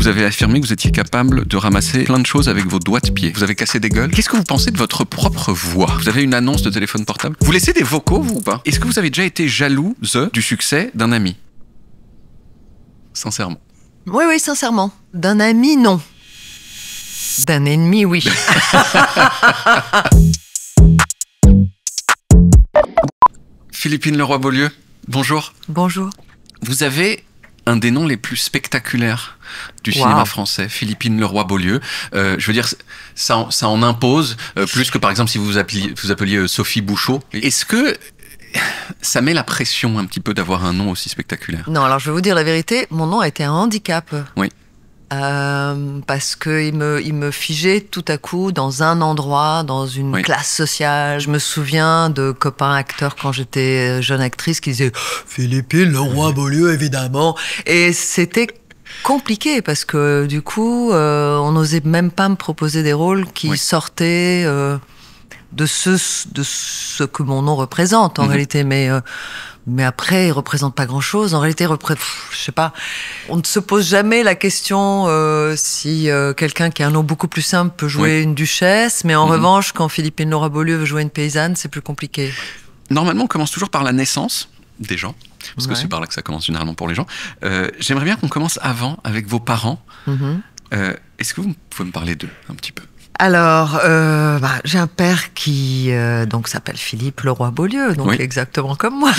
Vous avez affirmé que vous étiez capable de ramasser plein de choses avec vos doigts de pied. Vous avez cassé des gueules. Qu'est-ce que vous pensez de votre propre voix? Vous avez une annonce de téléphone portable. Vous laissez des vocaux, vous, ou pas? Est-ce que vous avez déjà été jalouse du succès d'un ami? Sincèrement. Oui, oui, sincèrement. D'un ami, non. D'un ennemi, oui. Philippine Leroy-Beaulieu, bonjour. Bonjour. Vous avez un des noms les plus spectaculaires du cinéma français, Philippine Leroy-Beaulieu. Je veux dire, ça en impose, plus que par exemple si vous appeliez Sophie Bouchot. Est-ce que ça met la pression un petit peu d'avoir un nom aussi spectaculaire? Non, alors je vais vous dire la vérité, mon nom a été un handicap. Oui. Parce qu'il me figeait tout à coup dans un endroit, dans une classe sociale. Je me souviens de copains acteurs quand j'étais jeune actrice qui disaient « Philippine Leroy-Beaulieu, évidemment ». Et c'était compliqué parce que du coup, on n'osait même pas me proposer des rôles qui sortaient de ce que mon nom représente en réalité. Mais après, il représente pas grand-chose. En réalité, je sais pas. On ne se pose jamais la question si quelqu'un qui a un nom beaucoup plus simple peut jouer une duchesse. Mais en revanche, quand Philippine Leroy-Beaulieu veut jouer une paysanne, c'est plus compliqué. Normalement, on commence toujours par la naissance des gens. Parce que c'est par là que ça commence généralement pour les gens. J'aimerais bien qu'on commence avant, avec vos parents. Est-ce que vous pouvez me parler d'eux un petit peu? Alors, j'ai un père qui donc s'appelle Philippe Leroy-Beaulieu, donc exactement comme moi,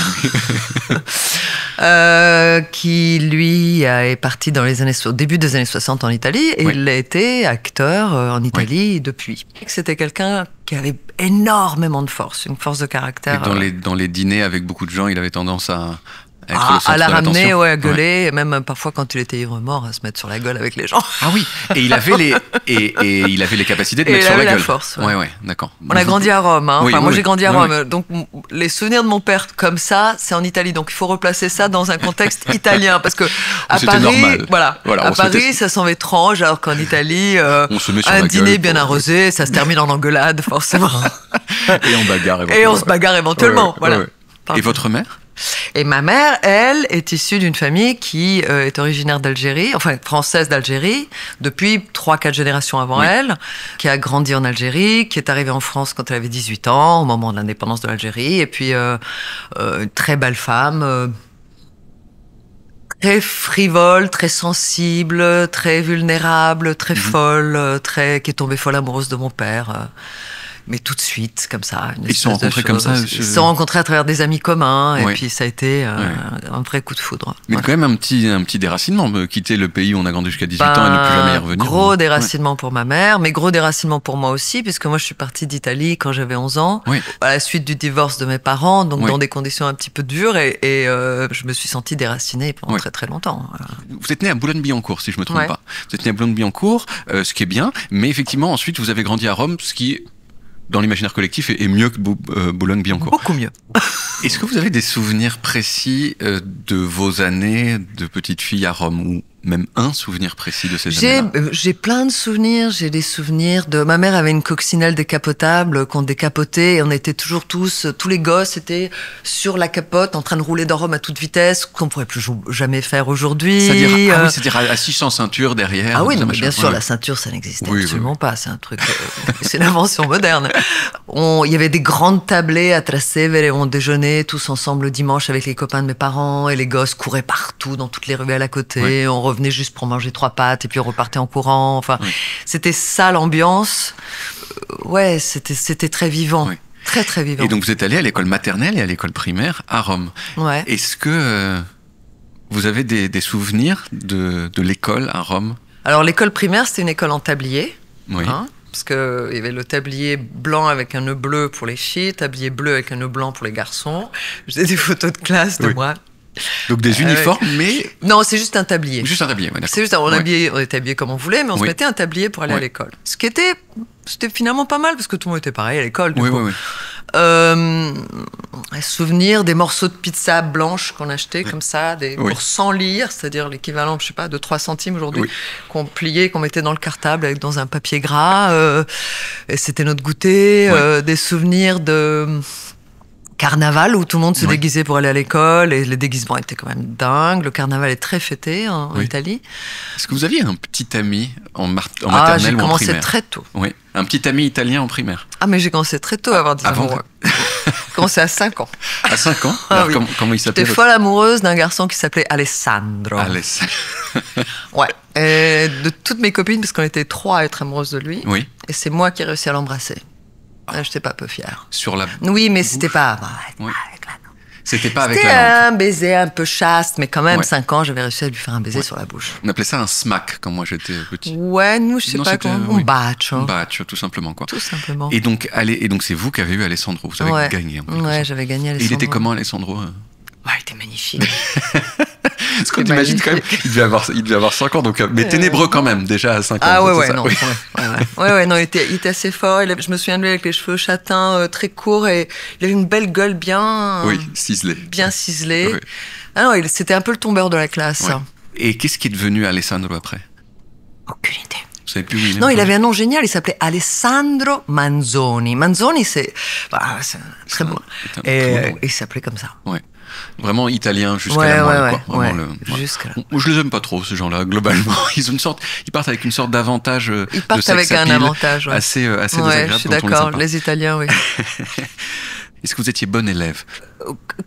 qui lui est parti au début des années 60 en Italie et il a été acteur en Italie depuis. C'était quelqu'un qui avait énormément de force, une force de caractère. Et dans les dîners avec beaucoup de gens, il avait tendance à à la ramener, à gueuler, et même parfois quand il était ivre-mort, à se mettre sur la gueule avec les gens. Ah oui, et il avait les capacités de mettre sur la gueule. Il avait la force. Ouais, d'accord. On a grandi à Rome, hein. Moi j'ai grandi à Rome, donc les souvenirs de mon père comme ça, c'est en Italie, donc il faut replacer ça dans un contexte italien, parce que à Paris, à Paris, ça semble étrange, alors qu'en Italie, un dîner bien arrosé, ça se termine en engueulade, forcément. Et on bagarre éventuellement. Et on se bagarre éventuellement, voilà. Et votre mère? Et ma mère, elle, est issue d'une famille qui est originaire d'Algérie, enfin française d'Algérie, depuis 3-4 générations avant elle, qui a grandi en Algérie, qui est arrivée en France quand elle avait 18 ans, au moment de l'indépendance de l'Algérie, et puis une très belle femme, très frivole, très sensible, très vulnérable, très folle, qui est tombée folle amoureuse de mon père. Mais tout de suite, comme ça. Ils se sont rencontrés comme ça? Ils se sont rencontrés à travers des amis communs, et puis ça a été un vrai coup de foudre. Mais quand même un petit déracinement, quitter le pays où on a grandi jusqu'à 18 ans et ne plus jamais y revenir. Gros déracinement pour ma mère, mais gros déracinement pour moi aussi, puisque moi je suis partie d'Italie quand j'avais 11 ans, à la suite du divorce de mes parents, donc dans des conditions un petit peu dures, et je me suis sentie déracinée pendant très très longtemps. Vous êtes né à Boulogne-Billancourt, si je me trompe pas. Vous êtes né à Boulogne-Billancourt, ce qui est bien, mais effectivement ensuite vous avez grandi à Rome, ce qui dans l'imaginaire collectif est mieux que Boulogne-Billancourt. Beaucoup mieux. Est-ce que vous avez des souvenirs précis de vos années de petite fille à Rome, ou même un souvenir précis de ces années-là? J'ai plein de souvenirs. J'ai des souvenirs de... Ma mère avait une coccinelle décapotable qu'on décapotait, et on était toujours tous les gosses étaient sur la capote en train de rouler dans Rome à toute vitesse, qu'on pourrait plus jamais faire aujourd'hui. C'est-à-dire assis sans ceinture derrière. Ah oui, non, mais bien sûr, la ceinture, ça n'existait absolument pas. C'est un truc... c'est l'invention moderne. Il y avait des grandes tablées à Trastevere et on déjeunait tous ensemble le dimanche avec les copains de mes parents, et les gosses couraient partout dans toutes les ruelles à côté. On revenait juste pour manger 3 pâtes et puis on repartait en courant. Enfin, c'était ça l'ambiance. C'était très vivant. Très très vivant. Et donc vous êtes allé à l'école maternelle et à l'école primaire à Rome. Est-ce que vous avez des souvenirs de l'école à Rome? Alors l'école primaire, c'était une école en tablier. Parce qu'il y avait le tablier blanc avec un nœud bleu pour les filles, tablier bleu avec un nœud blanc pour les garçons. J'ai des photos de classe de moi. Donc des uniformes, mais... Non, c'est juste un tablier. Juste un tablier, d'accord. C'est juste, on était habillés comme on voulait, mais on se mettait un tablier pour aller à l'école. C'était finalement pas mal, parce que tout le monde était pareil à l'école. Souvenir des morceaux de pizza blanche qu'on achetait comme ça, pour 100 lire, c'est-à-dire l'équivalent, je sais pas, de 3 centimes aujourd'hui, qu'on pliait, qu'on mettait dans le cartable dans un papier gras. Et c'était notre goûter. Des souvenirs carnaval où tout le monde se déguisait pour aller à l'école et les déguisements étaient quand même dingues. Le carnaval est très fêté en Italie. Est-ce que vous aviez un petit ami en maternelle ou en primaire? J'ai commencé très tôt. Oui, un petit ami italien en primaire. Ah, mais j'ai commencé très tôt à avoir des amoureux. J'ai commencé à 5 ans. À 5 ans? Alors, comment il s'appelait? J'étais folle amoureuse d'un garçon qui s'appelait Alessandro. Ouais. Et de toutes mes copines, parce qu'on était 3 à être amoureuses de lui. Oui. Et c'est moi qui ai réussi à l'embrasser. Je n'étais pas peu fière. Sur la Oui, mais c'était pas... C'était pas avec la langue. C'était un baiser un peu chaste, mais quand même, 5 ans, j'avais réussi à lui faire un baiser sur la bouche. On appelait ça un smack quand moi j'étais petit. Ouais, nous, je sais pas comment. Un bacio. Un bacio, tout simplement, quoi. Tout simplement. Et donc c'est vous qui avez eu Alessandro. Vous avez gagné. Ouais, j'avais gagné Alessandro. Et il était comment, Alessandro? Ouais, il était magnifique. Parce qu'on imagine quand même, il devait avoir 5 ans, donc, mais ténébreux quand même, déjà à 5 ans. Ah ouais, non, il était assez fort. Je me souviens de lui avec les cheveux châtains, très courts, et il avait une belle gueule bien... ciselée. Bien ciselée. Oui. Ah non, c'était un peu le tombeur de la classe. Ouais. Et qu'est-ce qui est devenu Alessandro après? Aucune idée. Vous savez plus où il est? Non, il avait un nom génial, il s'appelait Alessandro Manzoni. Manzoni, c'est très beau. Et il s'appelait comme ça. Ouais. Vraiment italien jusqu'à la moelle, quoi. Je les aime pas trop, ces gens-là, globalement. Ils partent avec une sorte d'avantage. Ils partent avec un avantage, assez désagréable. Je suis d'accord, les Italiens, oui. Est-ce que vous étiez bonne élève?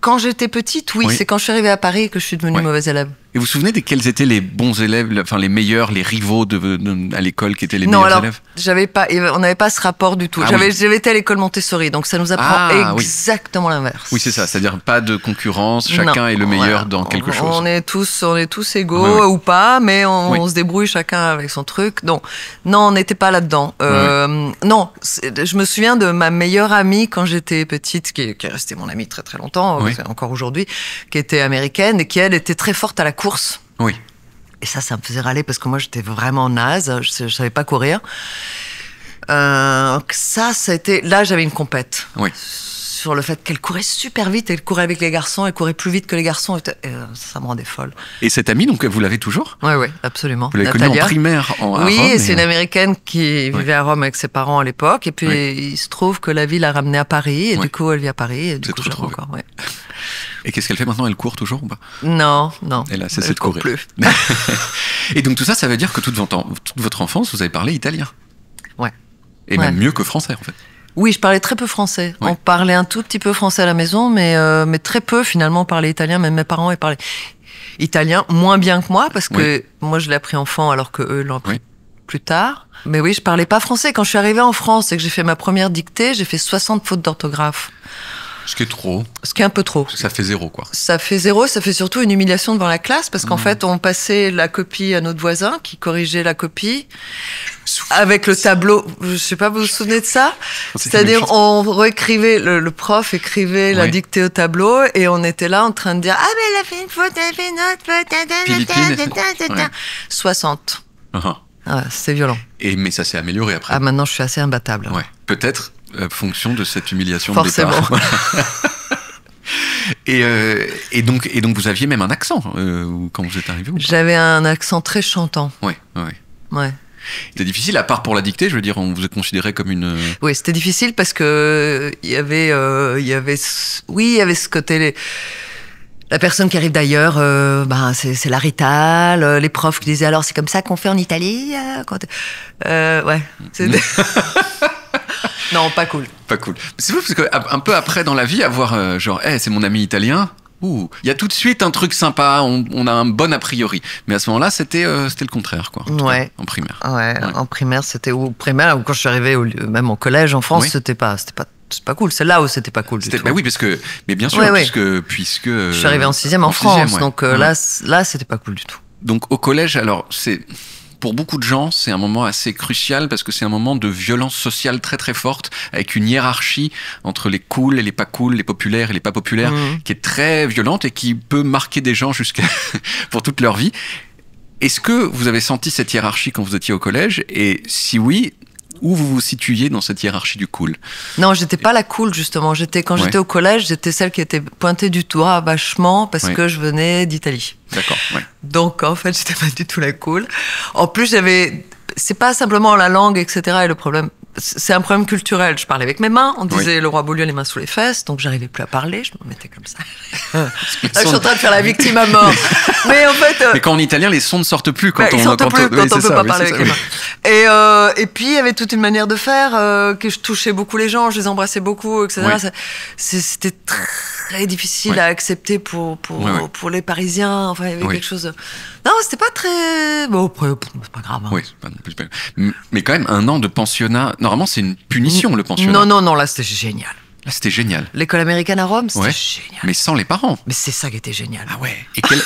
Quand j'étais petite, oui. C'est quand je suis arrivée à Paris que je suis devenue mauvaise élève. Et vous vous souvenez de quels étaient les bons élèves, enfin les meilleurs, les rivaux à l'école qui étaient les meilleurs élèves? On n'avait pas ce rapport du tout. J'avais été à l'école Montessori, donc ça nous apprend exactement l'inverse. Oui, c'est ça. C'est-à-dire pas de concurrence, chacun est le meilleur dans quelque chose. On est tous égaux ou pas, mais on se débrouille chacun avec son truc. Non, on n'était pas là-dedans. Non, je me souviens de ma meilleure amie quand j'étais petite, qui est restée mon amie très très longtemps, encore aujourd'hui, qui était américaine et qui elle était très forte à la course. Oui. Et ça me faisait râler parce que moi j'étais vraiment naze, je savais pas courir. Là j'avais une compète. Oui. Sur le fait qu'elle courait super vite, elle courait avec les garçons, elle courait plus vite que les garçons, ça me rendait folle. Et cette amie, donc vous l'avez toujours? Oui, absolument. Vous l'avez connue en primaire à Rome? Oui, c'est une américaine qui vivait à Rome avec ses parents à l'époque, et puis il se trouve que la vie l'a ramenée à Paris, et du coup elle vit à Paris, et du coup j'aime encore. Et qu'est-ce qu'elle fait maintenant? Elle court toujours ou pas? Non. Elle a cessé de courir. Plus. Et donc tout ça, ça veut dire que toute votre enfance, vous avez parlé italien? Ouais. Et même mieux que français, en fait. Oui, je parlais très peu français. On parlait un tout petit peu français à la maison, mais très peu finalement on parlait italien. Même mes parents ils parlaient italien moins bien que moi, parce que moi je l'ai appris enfant alors que eux l'ont appris plus tard. Mais oui, je parlais pas français. Quand je suis arrivée en France et que j'ai fait ma première dictée, j'ai fait 60 fautes d'orthographe. Ce qui est trop. Ce qui est un peu trop. Ça fait 0, quoi. Ça fait 0, ça fait surtout une humiliation devant la classe, parce qu'en fait, on passait la copie à notre voisin, qui corrigeait la copie, avec le tableau. Je sais pas, vous vous souvenez de ça? C'est-à-dire, on réécrivait, le prof écrivait la dictée au tableau, et on était là en train de dire « Ah, mais elle a fait une faute, elle a fait une autre faute, 60. C'est violent. Mais ça s'est amélioré après. Ah, maintenant, je suis assez imbattable. Ouais. Peut-être fonction de cette humiliation Forcément. de départ. Et donc vous aviez même un accent quand vous êtes arrivé? J'avais un accent très chantant. Ouais. C'était difficile, à part pour la dictée, je veux dire, on vous a considéré comme une... Oui, c'était difficile parce que il y avait ce côté... La personne qui arrive d'ailleurs, c'est la Rital, les profs qui disaient alors c'est comme ça qu'on fait en Italie Non, pas cool. Pas cool. C'est vrai parce qu'un peu après dans la vie, avoir c'est mon ami italien, il y a tout de suite un truc sympa, on a un bon a priori. Mais à ce moment-là, c'était le contraire, quoi. En primaire. En primaire, c'était ou quand je suis arrivée, même au collège en France, c'est pas cool. C'est là où c'était pas cool du tout. Oui, mais bien sûr, puisque je suis arrivée en 6e en France, donc là, c'était pas cool du tout. Donc au collège, alors pour beaucoup de gens, c'est un moment assez crucial parce que c'est un moment de violence sociale très très forte, avec une hiérarchie entre les cools et les pas cools, les populaires et les pas populaires, qui est très violente et qui peut marquer des gens pour toute leur vie. Est-ce que vous avez senti cette hiérarchie quand vous étiez au collège? Et si oui, où vous vous situiez dans cette hiérarchie du cool? Non, j'étais pas la cool, justement. Quand j'étais au collège, j'étais celle qui était pointée du doigt vachement parce que je venais d'Italie. D'accord, Donc, en fait, j'étais pas du tout la cool. En plus, j'avais c'est pas simplement la langue, etc. Et le problème, c'est un problème culturel. Je parlais avec mes mains, on disait le roi Beaulieu les mains sous les fesses, donc j'arrivais plus à parler, je me mettais comme ça. Là, je suis en train de faire la victime à mort. Mais en fait... Mais quand en italien, les sons ne sortent plus quand on... Ils sortent plus quand on peut pas parler avec les mains. Et puis, il y avait toute une manière de faire, que je touchais beaucoup les gens, je les embrassais beaucoup, etc. Oui. C'était très difficile à accepter pour les Parisiens. Enfin, il y avait quelque chose... Non, c'était pas très... Bon, après, c'est pas grave. Hein. Oui, c'est pas non plus... Mais quand même, 1 an de pensionnat... Normalement, c'est une punition, le pensionnat. Non, là, c'était génial. Là, c'était génial. L'école américaine à Rome, c'était génial. Mais sans les parents. Mais c'est ça qui était génial. Ah ouais. Et quel...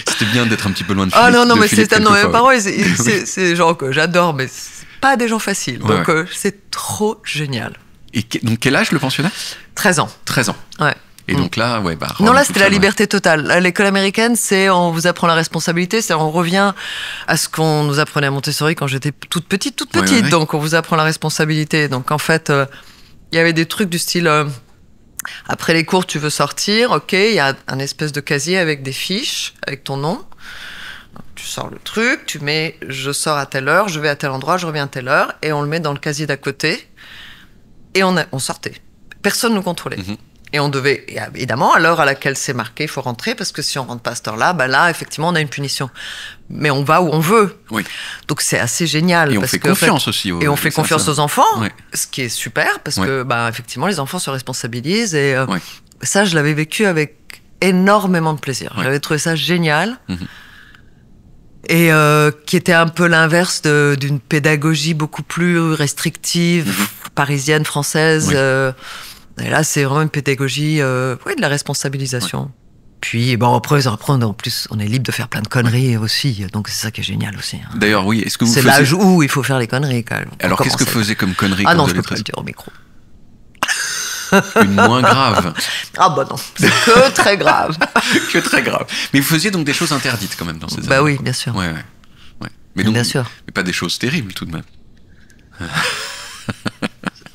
C'était bien d'être un petit peu loin de Philippe. Ah non, mais c'est... Non, mes parents, c'est des gens que j'adore, mais c'est pas des gens faciles. Donc, c'est trop génial. Et donc, quel âge, le pensionnat ? 13 ans. 13 ans. Ouais. Et donc là, Rome, non, là, c'était la liberté totale. L'école américaine, c'est on vous apprend la responsabilité, c'est on revient à ce qu'on nous apprenait à Montessori quand j'étais toute petite. Donc, on vous apprend la responsabilité. Donc, en fait, il y avait des trucs du style, après les cours, tu veux sortir, ok, il y a un espèce de casier avec des fiches, avec ton nom. Donc, tu sors le truc, tu mets, je sors à telle heure, je vais à tel endroit, je reviens à telle heure, et on le met dans le casier d'à côté. Et on sortait. Personne ne nous contrôlait. Mm-hmm. Et on devait, évidemment, à l'heure à laquelle c'est marqué, il faut rentrer, parce que si on rentre pas à cette heure-là, là, effectivement, on a une punition. Mais on va où on veut. Oui. Donc c'est assez génial. Et on fait confiance aussi. Et on fait confiance aux enfants, ce qui est super, parce que, effectivement, les enfants se responsabilisent. Et ça, je l'avais vécu avec énormément de plaisir. J'avais trouvé ça génial. Mm-hmm. Et qui était un peu l'inverse d'une pédagogie beaucoup plus restrictive, parisienne, française. Et là, c'est vraiment une pédagogie de la responsabilisation. Ouais. Puis, après, en plus, on est libre de faire plein de conneries aussi. Donc, c'est ça qui est génial aussi. Hein. D'ailleurs, oui, est-ce que vous c'est l'âge où il faut faire les conneries, quand même. Alors, qu'est-ce que vous faisiez comme conneries non, je peux pas le dire au micro. Une moins grave. Ah bah non, c'est que très grave. Que très grave. Mais vous faisiez donc des choses interdites quand même dans ces années. Bah oui, bien sûr. Ouais. Mais donc, bien sûr. Mais pas des choses terribles tout de même.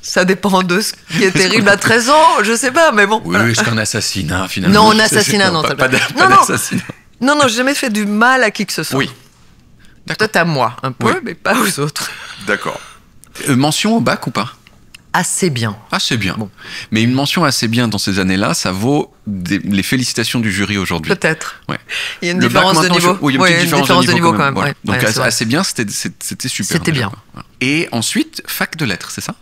Ça dépend de ce qui est terrible à 13 ans, je sais pas, mais bon. Oui, est-ce qu'un assassinat finalement? Non, un assassinat, non. Pas d'assassinat. Non, j'ai jamais fait du mal à qui que ce soit. Oui. Peut-être à moi, un peu, mais pas aux autres. D'accord. Mention au bac ou pas? Assez bien. Assez bien. Bon. Mais une mention assez bien dans ces années-là, ça vaut les félicitations du jury aujourd'hui. Peut-être. Ouais. Il y a une différence de niveau. Oui, il y a une petite différence de niveau quand même. Voilà. Donc assez bien, c'était super. C'était bien. Et ensuite, fac de lettres, c'est ça?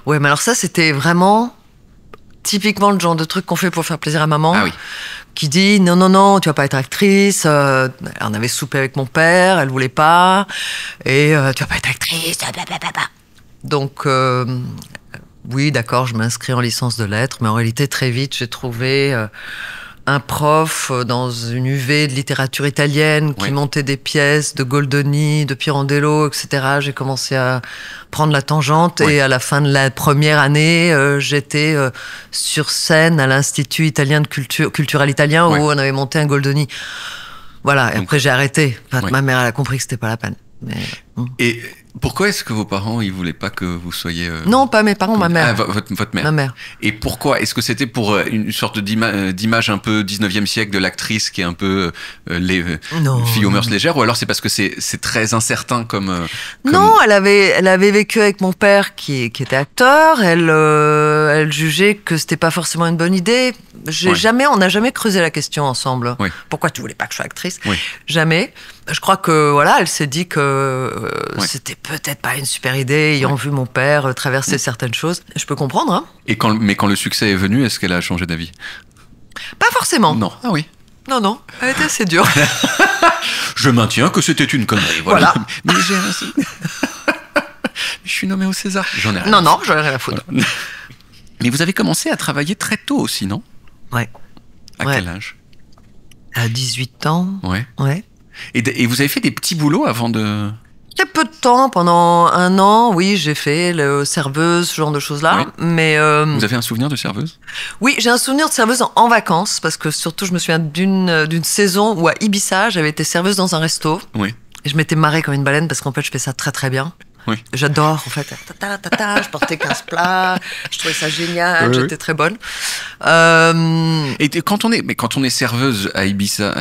Ouais, mais alors ça, c'était vraiment typiquement le genre de truc qu'on fait pour faire plaisir à maman. Ah oui. Qui dit non, tu vas pas être actrice. On avait soupé avec mon père, elle voulait pas. Et tu vas pas être actrice. Blablabla. Donc, oui, d'accord, je m'inscris en licence de lettres, mais en réalité, très vite, j'ai trouvé un prof dans une UV de littérature italienne qui montait des pièces de Goldoni, de Pirandello, etc. J'ai commencé à prendre la tangente et à la fin de la première année, j'étais sur scène à l'Institut italien de culturel italien où on avait monté un Goldoni. Voilà, et après j'ai arrêté. Enfin, ma mère, elle a compris que c'était pas la peine. Mais, Et pourquoi est-ce que vos parents, ils voulaient pas que vous soyez... Non, pas mes parents, ma mère. Ah, votre mère. Ma mère. Et pourquoi? Est-ce que c'était pour une sorte d'image un peu 19e siècle de l'actrice qui est un peu les filles aux mœurs légères, ou alors c'est parce que c'est très incertain comme... Non, elle avait vécu avec mon père qui était acteur, elle jugeait que c'était pas forcément une bonne idée. On n'a jamais creusé la question ensemble. Oui. Pourquoi tu voulais pas que je sois actrice? Jamais. Je crois que voilà, elle s'est dit que c'était peut-être pas une super idée, ayant vu mon père traverser certaines choses. Je peux comprendre. Hein. Et quand le succès est venu, est-ce qu'elle a changé d'avis? Pas forcément. Non. Ah oui. Non, elle était assez dure. Je maintiens que c'était une connerie. Voilà. Mais je suis nommé au César. J'en ai rien. Non, j'en ai rien à foutre. Voilà. Mais vous avez commencé à travailler très tôt aussi, non? Ouais. À quel âge? À 18 ans. Ouais. Et vous avez fait des petits boulots avant de... Très peu de temps, pendant 1 an, oui, j'ai fait serveuse, ce genre de choses-là. Oui. Mais vous avez un souvenir de serveuse? Oui, j'ai un souvenir de serveuse en vacances, parce que surtout, je me souviens d'une saison où à Ibiza, j'avais été serveuse dans un resto. Oui. Et je m'étais marrée comme une baleine, parce qu'en fait, je fais ça très très bien. Oui. J'adore, en fait. Je portais 15 plats, je trouvais ça génial, j'étais très bonne. Et quand on est serveuse à Ibiza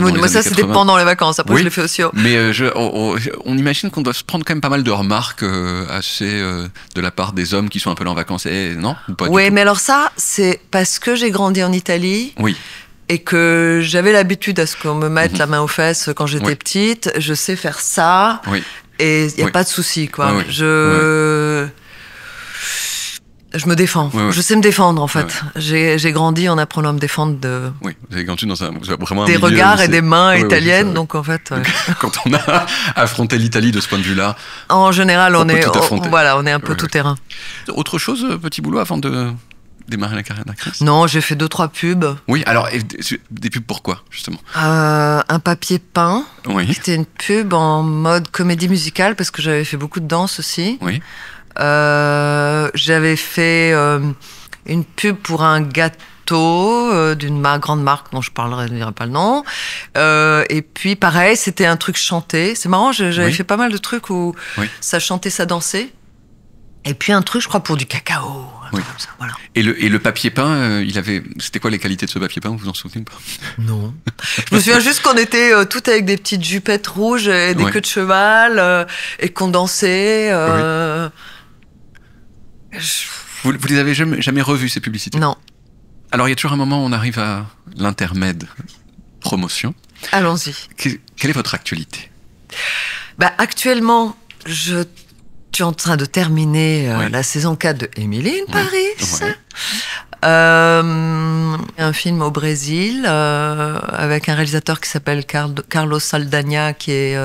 oui, moi ça c'était pendant les vacances, après je l'ai fait aussi. Mais on imagine qu'on doit se prendre quand même pas mal de remarques assez de la part des hommes qui sont un peu là en vacances, non ou pas? Oui, mais alors ça, c'est parce que j'ai grandi en Italie. Oui. Et que j'avais l'habitude à ce qu'on me mette la main aux fesses quand j'étais petite. Je sais faire ça. Oui. Et il n'y a pas de souci, quoi. Je me défends. Je sais me défendre, en fait. J'ai grandi en apprenant à me défendre de... Oui, vous avez grandi dans vraiment un des milieu regards et des mains italiennes, donc en fait... Quand on a affronté l'Italie de ce point de vue-là... En général, on est un peu tout terrain. Autre chose, petit boulot, avant de démarrer la carrière d'actrice? Non, j'ai fait 2-3 pubs. Oui, alors, des pubs pourquoi, justement? Un papier peint. Oui. C'était une pub en mode comédie musicale, parce que j'avais fait beaucoup de danse aussi. Oui. J'avais fait une pub pour un gâteau d'une grande marque dont je ne dirai pas le nom. Et puis, pareil, c'était un truc chanté. C'est marrant, j'avais fait pas mal de trucs où ça chantait, ça dansait. Et puis un truc, je crois, pour du cacao. Comme ça, voilà. Et le papier peint, c'était quoi les qualités de ce papier peint? Vous vous en souvenez pas? Non. Je me souviens juste qu'on était toutes avec des petites jupettes rouges et des queues de cheval et qu'on dansait. Vous les avez jamais revus, ces publicités? Non. Alors, il y a toujours un moment où on arrive à l'intermède promotion. Allons-y. Quelle est votre actualité? Actuellement, je suis en train de terminer la saison 4 de Emily in Paris. Un film au Brésil avec un réalisateur qui s'appelle Carlos Saldanha qui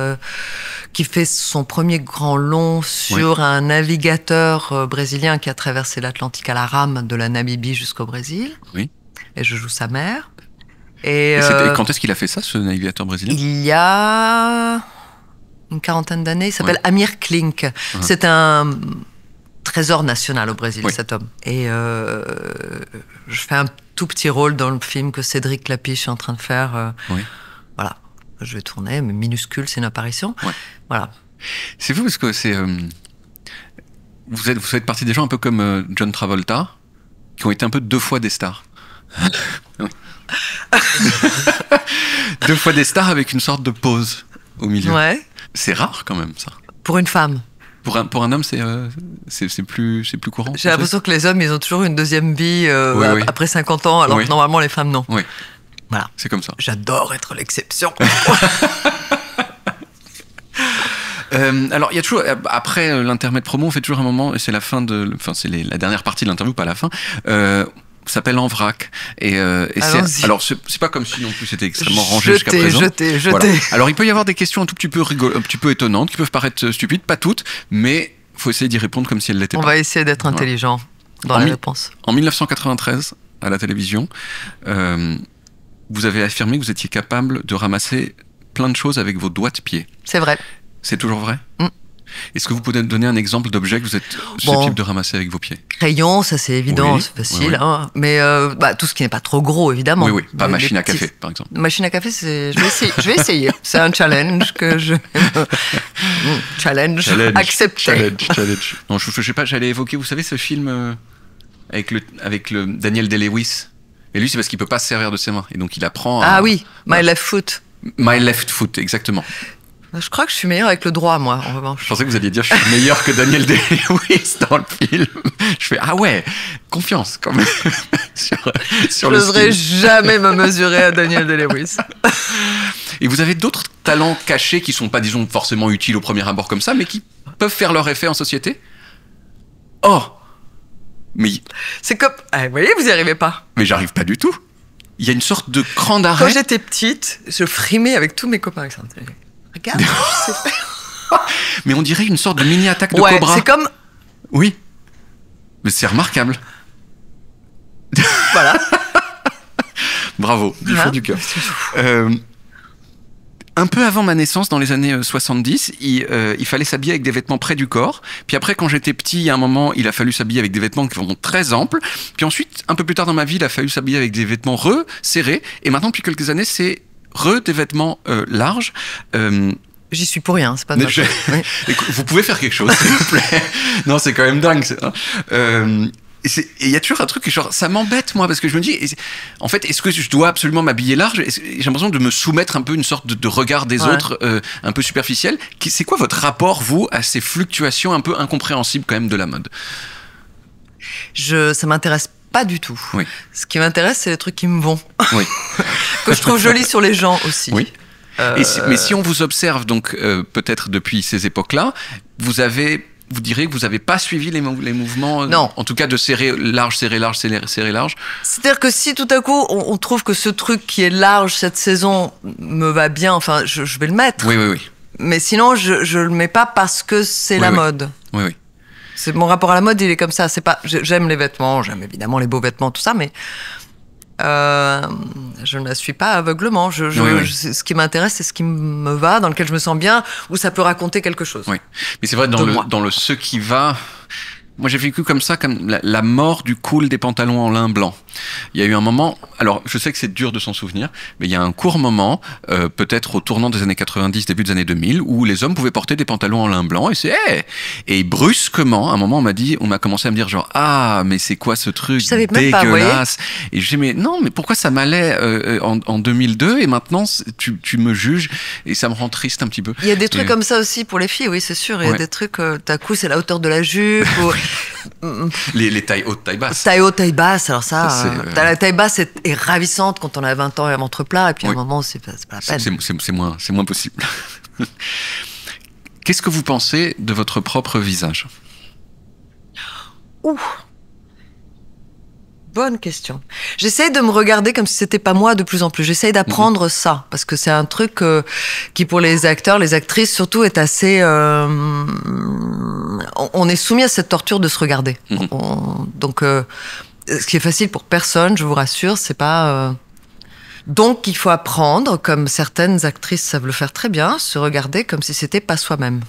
fait son premier grand long sur un navigateur brésilien qui a traversé l'Atlantique à la rame de la Namibie jusqu'au Brésil. Oui. Et je joue sa mère. Et quand est-ce qu'il a fait ça, ce navigateur brésilien? Il y a une quarantaine d'années. Il s'appelle Amir Klink. C'est un trésor national au Brésil, cet homme. Et je fais un tout petit rôle dans le film que Cédric Lapiche est en train de faire. Voilà. Je vais tourner, mais minuscule, c'est une apparition. Voilà. C'est fou parce que vous faites partie des gens un peu comme John Travolta, qui ont été un peu 2 fois des stars. 2 fois des stars avec une sorte de pause au milieu. C'est rare quand même, ça. Pour une femme. Pour un homme, c'est plus courant. J'ai l'impression que les hommes, ils ont toujours une deuxième vie après 50 ans, alors que normalement, les femmes, non. Voilà. C'est comme ça. J'adore être l'exception. Alors, il y a toujours, après l'intermède promo, on fait toujours un moment, et c'est c'est la dernière partie de l'interview, pas la fin, s'appelle En vrac. Alors, c'est pas comme si non plus c'était extrêmement rangé jusqu'à présent. Jeté. Voilà. Alors, il peut y avoir des questions un tout petit peu un petit peu étonnantes, qui peuvent paraître stupides, pas toutes, mais il faut essayer d'y répondre comme si elles l'étaient pas. On va essayer d'être intelligent dans la réponse. En 1993, à la télévision, vous avez affirmé que vous étiez capable de ramasser plein de choses avec vos doigts de pied. C'est vrai. C'est toujours vrai? Est-ce que vous pouvez donner un exemple d'objet que vous êtes susceptible de ramasser avec vos pieds? Crayon, ça c'est évident, c'est facile. Hein. Mais tout ce qui n'est pas trop gros, évidemment. Oui, pas machine à café, par exemple. Machine à café, je vais essayer. C'est un challenge que je... challenge accepté. Challenge. Non, je sais pas, j'allais évoquer, vous savez, ce film avec le Daniel Day-Lewis. Et lui, c'est parce qu'il peut pas se servir de ses mains. Et donc, il apprend à... Ah oui, My Left Foot. My Left Foot, exactement. Je crois que je suis meilleur avec le droit, moi, en revanche. Je pensais que vous alliez dire je suis meilleur que Daniel Day-Lewis dans le film. Je fais confiance quand même sur le style. Je n'oserais jamais me mesurer à Daniel Day-Lewis. Et vous avez d'autres talents cachés qui sont pas, disons, forcément utiles au premier abord comme ça, mais qui peuvent faire leur effet en société? Mais... C'est comme... vous voyez, vous n'y arrivez pas. Mais j'arrive pas du tout. Il y a une sorte de cran d'arrêt. Quand j'étais petite, je frimais avec tous mes copains. Regarde, je sais faire. Mais on dirait une sorte de mini-attaque de cobra. C'est comme... Oui. Mais c'est remarquable. Voilà. Bravo, du fond du cœur. Un peu avant ma naissance, dans les années 70, il fallait s'habiller avec des vêtements près du corps. Puis après, quand j'étais petit, il y a un moment, il a fallu s'habiller avec des vêtements qui sont très amples. Puis ensuite, un peu plus tard dans ma vie, il a fallu s'habiller avec des vêtements resserrés. Et maintenant, depuis quelques années, c'est des vêtements larges. J'y suis pour rien, c'est pas de ma faute. Oui. Vous pouvez faire quelque chose, s'il vous plaît. Non, c'est quand même dingue. Et il y a toujours un truc, genre, ça m'embête, moi, parce que je me dis, en fait, est-ce que je dois absolument m'habiller large? J'ai l'impression de me soumettre un peu à une sorte de regard des autres, un peu superficiel. C'est quoi votre rapport, vous, à ces fluctuations un peu incompréhensibles, quand même, de la mode? Ça m'intéresse pas du tout. Oui. Ce qui m'intéresse, c'est les trucs qui me vont. Oui. Que je trouve jolis sur les gens aussi. Oui. Mais si on vous observe, donc, peut-être depuis ces époques-là, vous direz que vous n'avez pas suivi les mouvements, non. En tout cas de serrer large, serrer large, serrer large. C'est-à-dire que si tout à coup on trouve que ce truc qui est large cette saison me va bien, enfin je vais le mettre. Oui, oui, oui. Mais sinon je le mets pas parce que c'est la mode. Oui, oui. C'est mon rapport à la mode, il est comme ça. C'est pas, j'aime les vêtements, j'aime évidemment les beaux vêtements, tout ça, mais je ne la suis pas aveuglement. Ce qui m'intéresse, c'est ce qui me va, dans lequel je me sens bien, où ça peut raconter quelque chose. Oui, mais c'est vrai, dans le ce qui va, moi j'ai vécu comme ça, comme la mort du cool des pantalons en lin blanc. Il y a eu un moment, alors je sais que c'est dur de s'en souvenir, mais il y a un court moment, peut-être au tournant des années 90, début des années 2000, où les hommes pouvaient porter des pantalons en lin blanc, et brusquement, à un moment, on m'a commencé à me dire genre, ah, mais c'est quoi ce truc dégueulasse? Et je dis, mais non, mais pourquoi ça m'allait en 2002, et maintenant tu me juges, et ça me rend triste un petit peu. Il y a des trucs comme ça aussi pour les filles, oui, c'est sûr. Il y a des trucs, d'un coup, c'est la hauteur de la jupe. les tailles hautes, tailles basses. Taille haute, taille basse, alors ça la taille basse est ravissante quand on a 20 ans et un ventre plat, et puis à un moment, c'est pas la peine. C'est moins possible. Qu'est-ce que vous pensez de votre propre visage? Ouh, bonne question. J'essaye de me regarder comme si c'était pas moi de plus en plus. J'essaye d'apprendre ça, parce que c'est un truc qui, pour les acteurs, les actrices surtout, est assez... on est soumis à cette torture de se regarder. Donc, ce qui est facile pour personne, je vous rassure, c'est pas... Donc, il faut apprendre, comme certaines actrices savent le faire très bien, se regarder comme si c'était pas soi-même.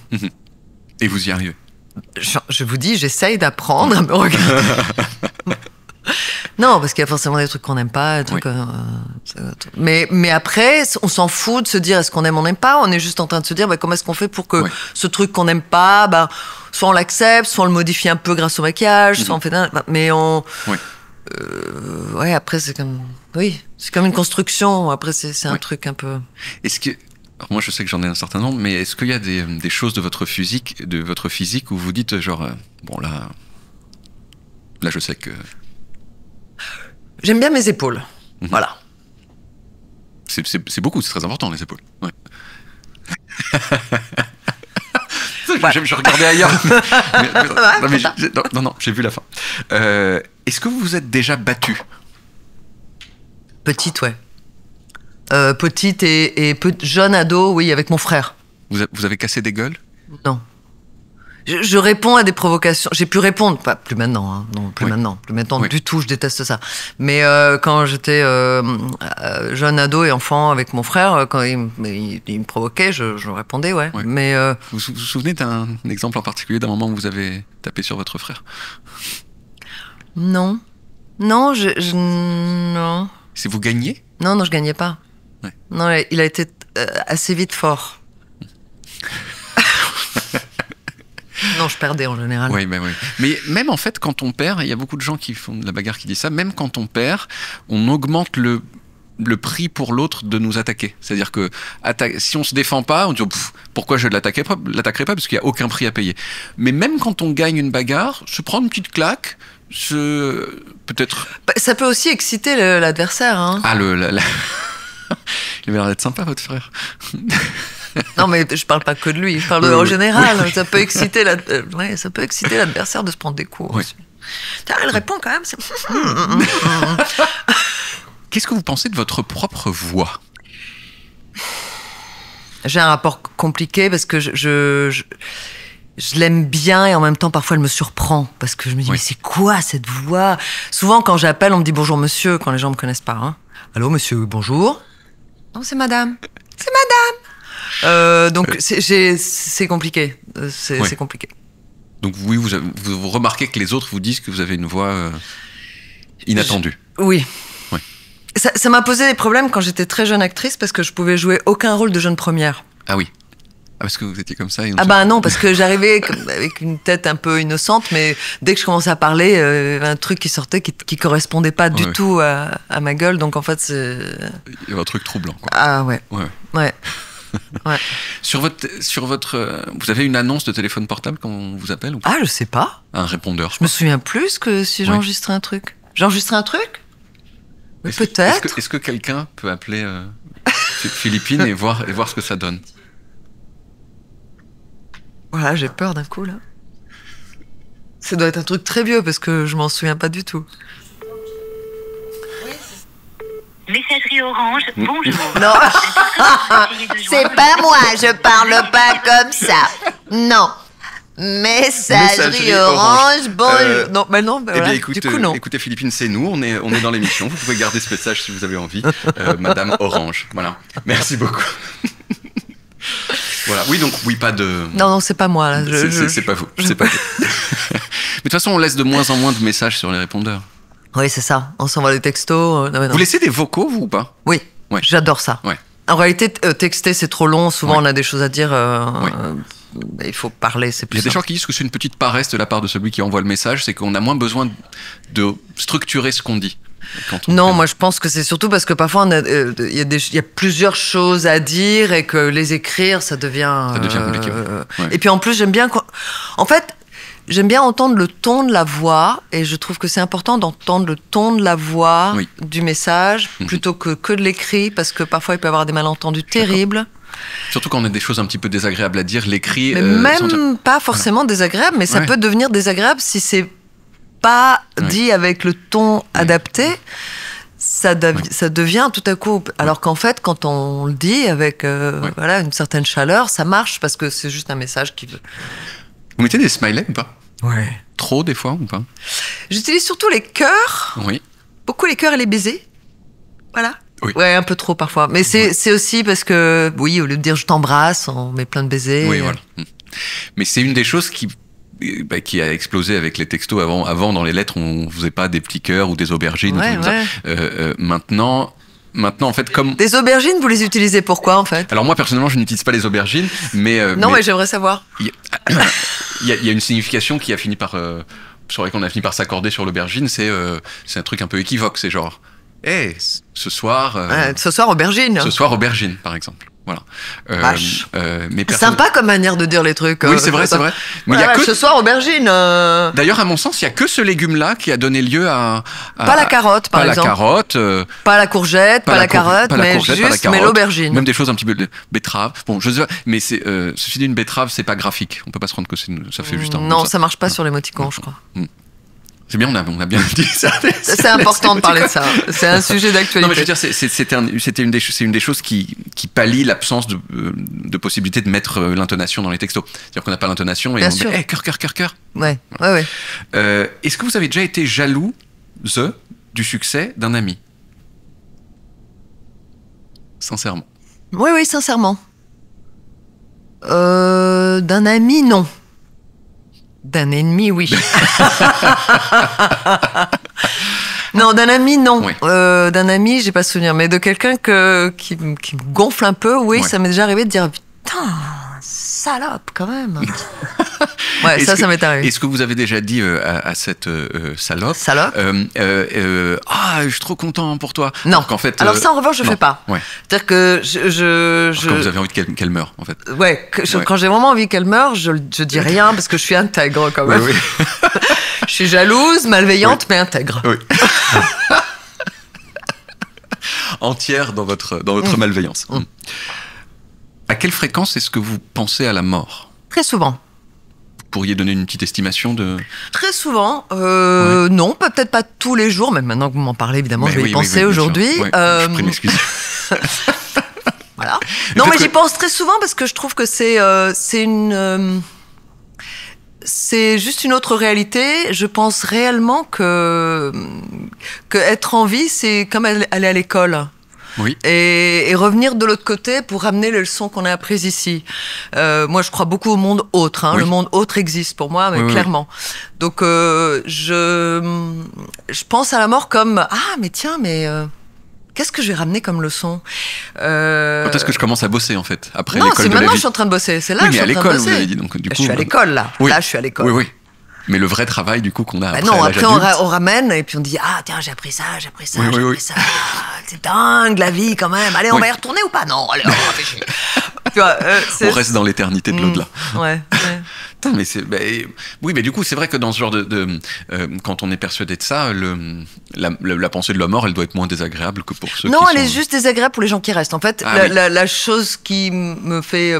Et vous y arrivez? Je vous dis, j'essaye d'apprendre à me regarder. Non, parce qu'il y a forcément des trucs qu'on n'aime pas. Mais après, on s'en fout de se dire est-ce qu'on aime ou on n'aime pas. On est juste en train de se dire comment est-ce qu'on fait pour que ce truc qu'on n'aime pas, soit on l'accepte, soit on le modifie un peu grâce au maquillage, soit on fait... Mais on... après, c'est comme... Oui, c'est comme une construction. Après, c'est un truc un peu... Est-ce que... Alors moi, je sais que j'en ai un certain nombre, mais est-ce qu'il y a des choses de votre physique où vous dites genre... bon, là, je sais que... J'aime bien mes épaules. Voilà. C'est beaucoup, c'est très important, les épaules. Ouais. Je regardais ailleurs. Non, j'ai vu la fin. Est-ce que vous vous êtes déjà battue? Petite, ouais. Petite et jeune ado, oui, avec mon frère. Vous avez cassé des gueules? Non. Je réponds à des provocations. J'ai pu répondre, pas plus maintenant, hein. Non, plus maintenant du tout. Je déteste ça. Mais quand j'étais jeune ado et enfant avec mon frère, quand il me provoquait, je répondais, ouais. Mais vous vous souvenez d'un exemple en particulier d'un moment où vous avez tapé sur votre frère? Non, non, non. C'est vous gagnez? Non, je gagnais pas. Ouais. Non, il a été assez vite fort. Non, je perdais en général. Oui. Mais même en fait, quand on perd, il y a beaucoup de gens qui font de la bagarre qui disent ça, même quand on perd, on augmente le prix pour l'autre de nous attaquer. C'est-à-dire que si on se défend pas, on dit pourquoi je ne l'attaquerai pas parce qu'il n'y a aucun prix à payer. Mais même quand on gagne une bagarre, se prendre une petite claque, peut-être... Ça peut aussi exciter l'adversaire. Hein. Ah, il avait l'air d'être sympa, votre frère. Non, mais je parle pas que de lui, je parle en général. Oui. Ça peut exciter l'adversaire de se prendre des coups. Oui. Elle répond quand même. Qu'est-ce que vous pensez de votre propre voix? J'ai un rapport compliqué parce que je l'aime bien et en même temps parfois elle me surprend parce que je me dis mais c'est quoi cette voix? Souvent quand j'appelle on me dit bonjour monsieur quand les gens me connaissent pas. Hein. Allô monsieur, bonjour. Non, c'est madame. C'est madame. Donc c'est compliqué. C'est compliqué. Donc oui, vous remarquez que les autres vous disent que vous avez une voix inattendue. Oui. Ça m'a posé des problèmes quand j'étais très jeune actrice parce que je pouvais jouer aucun rôle de jeune première. Ah oui. Ah, parce que vous étiez comme ça. Ah bah non, parce que j'arrivais avec une tête un peu innocente, mais dès que je commençais à parler, il y avait un truc qui sortait qui correspondait pas du tout à ma gueule. Donc en fait, c'est... Il y avait un truc troublant, quoi. Ah ouais. Ouais. Sur votre, vous avez une annonce de téléphone portable quand on vous appelle ou pas? Ah, je sais pas. Un répondeur. Je me souviens plus que si j'enregistrais un truc. J'enregistrais un truc? Mais peut-être. Est-ce que quelqu'un peut appeler Philippine et voir ce que ça donne? Voilà, j'ai peur d'un coup, là. Ça doit être un truc très vieux, parce que je m'en souviens pas du tout. Messagerie Orange, bonjour. Non, c'est pas moi, je parle pas comme ça. Non. Messagerie Orange, bonjour. Non, mais non, voilà. Eh bien, écoutez, Philippine, c'est nous, on est dans l'émission. Vous pouvez garder ce message si vous avez envie. Madame Orange, voilà. Merci beaucoup. Voilà. Oui, donc, pas de... Non, c'est pas moi, là. C'est pas vous. C'est pas vous. Mais de toute façon, on laisse de moins en moins de messages sur les répondeurs. Oui, c'est ça. On s'envoie des textos. Non. Vous laissez des vocaux, vous, ou pas? Oui. Ouais. J'adore ça. Ouais. En réalité, texter, c'est trop long. Souvent, on a des choses à dire. Il faut parler, c'est plus Il y a des gens qui disent que c'est une petite paresse de la part de celui qui envoie le message, c'est qu'on a moins besoin de structurer ce qu'on dit. Non, moi je pense que c'est surtout parce que parfois il y a plusieurs choses à dire et que les écrire, ça devient compliqué. Et puis en plus, j'aime bien entendre le ton de la voix, et je trouve que c'est important d'entendre le ton de la voix du message plutôt que de l'écrit, parce que parfois il peut y avoir des malentendus terribles. Surtout quand on a des choses un petit peu désagréables à dire, l'écrit... Mais même pas forcément désagréable, mais ça peut devenir désagréable si c'est pas dit avec le ton adapté. Ça devient tout à coup... Alors qu'en fait, quand on le dit avec une certaine chaleur, ça marche, parce que c'est juste un message qui veut... Vous mettez des smileys ou pas? Ouais. Trop, des fois, ou pas? J'utilise surtout les cœurs. Oui. Beaucoup les cœurs et les baisers. Voilà. Oui. Ouais, un peu trop parfois. Mais c'est aussi parce que, au lieu de dire je t'embrasse, on met plein de baisers. Oui, voilà. Mais c'est une des choses qui a explosé avec les textos. Avant, dans les lettres, on faisait pas des petits cœurs ou des aubergines. Ouais, ou tout ça. Maintenant, en fait, comme... Des aubergines, vous les utilisez pourquoi, en fait? Alors moi, personnellement, je n'utilise pas les aubergines, mais... Non, mais j'aimerais savoir. Il y a une signification qui a fini par... sur laquelle on a fini par s'accorder sur l'aubergine, c'est un truc un peu équivoque, c'est genre... Hey, ce soir... ce soir, aubergine. Ce soir, aubergine, par exemple. Voilà. Mais sympa comme manière de dire les trucs. Oui, c'est vrai. Mais il y a que... Ce soir, aubergine. D'ailleurs, à mon sens, il n'y a que ce légume-là qui a donné lieu à... Pas la carotte, par exemple. Pas la carotte. Pas la courgette, pas la carotte, mais juste l'aubergine. Même des choses un petit peu de betterave. Bon, je sais pas, mais ceci dit, une betterave, c'est pas graphique. On peut pas se rendre que ça fait juste un... Non, ça marche pas sur l'émoticon, je crois. C'est bien, on a bien dit ça. C'est important de parler de ça. C'est un sujet d'actualité. Non, mais je veux dire, c'est une des choses qui pallie l'absence de possibilité de mettre l'intonation dans les textos. C'est-à-dire qu'on n'a pas l'intonation et on dit hey, cœur. Ouais. Est-ce que vous avez déjà été jaloux du succès d'un ami? Sincèrement. Oui, sincèrement. D'un ami, non. D'un ennemi, oui. Non, d'un ami, non. Oui. D'un ami, j'ai pas souvenir. Mais de quelqu'un qui me gonfle un peu, oui, ça m'est déjà arrivé de dire putain, salope, quand même. Ouais, ça m'est arrivé. Est-ce que vous avez déjà dit à cette salope je suis trop content pour toi. Non. En fait, alors ça, en revanche, je fais pas. Ouais. C'est-à-dire que quand vous avez envie qu'elle meure, en fait. Ouais. Quand j'ai vraiment envie qu'elle meure, je dis rien parce que je suis intègre quand même. Oui. Je suis jalouse, malveillante, mais intègre. Oui. Entière dans votre malveillance. À quelle fréquence est-ce que vous pensez à la mort? Très souvent. Vous pourriez donner une petite estimation de... Très souvent. Non, peut-être pas tous les jours, même maintenant que vous m'en parlez, évidemment, je vais y penser aujourd'hui. Je prie m'excuser. Voilà. Non, mais j'y pense très souvent parce que je trouve que c'est juste une autre réalité. Je pense réellement que être en vie, c'est comme aller à l'école. Oui. Et revenir de l'autre côté pour ramener les leçons qu'on a apprises ici. Moi, je crois beaucoup au monde autre. Oui. Le monde autre existe pour moi, mais clairement. Oui. Donc, je pense à la mort comme mais Qu'est-ce que je vais ramener comme leçon Quand est-ce que je commence à bosser, en fait, après Non, l'école c'est de la maintenant que vie? je suis en train de bosser. C'est là Oui, que je mais suis à en train de l'école, vous bosser. avez dit. Donc, du coup, Je suis à l'école, là. Oui. Là, je suis à l'école. Oui. Mais le vrai travail, du coup, qu'on a après Non, à l'âge après adulte. on ramène et puis on dit ah tiens j'ai appris ça, j'ai appris ça, Oui, j'ai oui, appris ça. C'est dingue la vie quand même. Allez on va y retourner ou pas? Non, allez on réfléchit. Tu vois, On reste dans l'éternité de l'au-delà. Ouais. Putain, mais oui, mais du coup, c'est vrai que dans ce genre quand on est persuadé de ça, la pensée de la mort, elle doit être moins désagréable que pour ceux Non, qui elle sont... est juste désagréable pour les gens qui restent. En fait, Ah, oui. la chose qui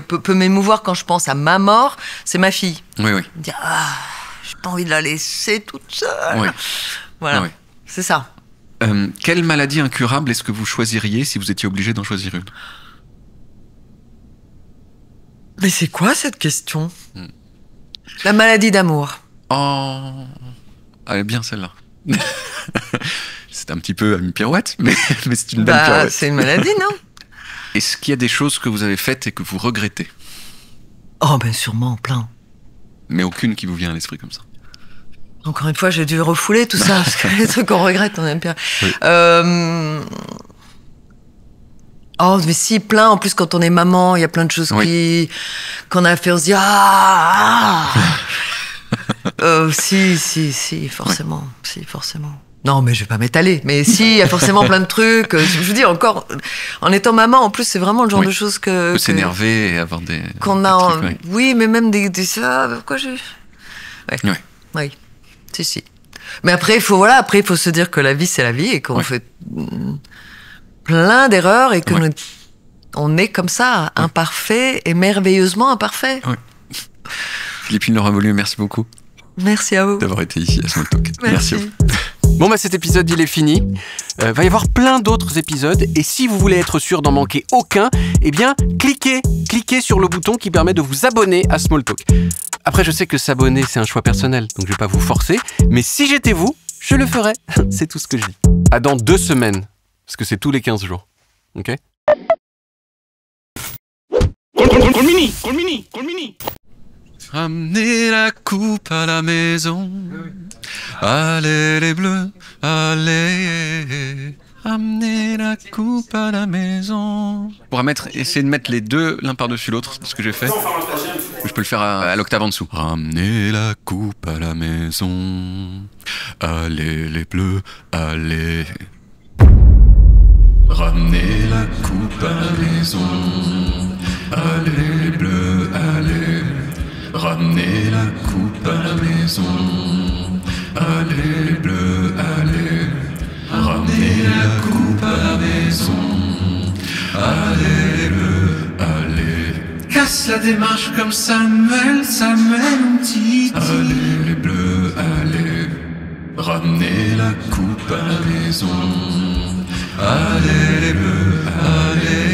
peut m'émouvoir quand je pense à ma mort, c'est ma fille. Oui. Me dire j'ai pas envie de la laisser toute seule. Oui. Voilà, Oui. c'est ça. Quelle maladie incurable est-ce que vous choisiriez si vous étiez obligé d'en choisir une? Mais c'est quoi cette question? La maladie d'amour. Oh, elle est bien celle-là. C'est un petit peu une pirouette, mais c'est une belle pirouette. C'est une maladie, non? Est-ce qu'il y a des choses que vous avez faites et que vous regrettez? Oh, ben sûrement, plein. Mais aucune qui vous vient à l'esprit comme ça. Encore une fois, j'ai dû refouler tout ça, parce que les trucs qu'on regrette, on aime bien. Oui. Oh, mais si, plein. En plus, quand on est maman, il y a plein de choses qu'on a fait, on se dit si, forcément. Oui. Si, forcément. Non, mais je vais pas m'étaler. Mais si, il y a forcément plein de trucs. Je vous dis encore, en étant maman, en plus, c'est vraiment le genre de choses que... On peut s'énerver et avoir des... Qu'on des a... trucs, Oui, mais même des pourquoi j'ai... Ouais. Oui, si. Mais après, il faut se dire que la vie, c'est la vie et qu'on fait plein d'erreurs et que on est comme ça, imparfait et merveilleusement imparfait. Oui. Philippine Le Roy Beaulieu, merci beaucoup. Merci à vous. D'avoir été ici à Small Talk. Merci. À vous. Bon cet épisode il est fini. Va y avoir plein d'autres épisodes et si vous voulez être sûr d'en manquer aucun, eh bien cliquez sur le bouton qui permet de vous abonner à Small Talk. Après je sais que s'abonner c'est un choix personnel, donc je vais pas vous forcer, mais si j'étais vous, je le ferais. C'est tout ce que je dis. À dans 2 semaines, parce que c'est tous les 15 jours. Ok ? Ramenez la coupe à la maison. Allez les bleus, allez. Ramenez la coupe à la maison. On pourra essayer de mettre les deux l'un par-dessus l'autre, c'est ce que j'ai fait. Je peux le faire à l'octave en dessous. Ramenez la coupe à la maison. Allez les bleus, allez. Ramenez la coupe à la maison. Allez les bleus, allez. Ramenez la coupe à la maison. Allez les bleus, allez. Ramenez la coupe à la maison. Allez les bleus, allez. Casse la démarche comme Samuel Umtiti. Allez les bleus, allez. Ramenez la coupe à la maison. Allez les bleus, allez.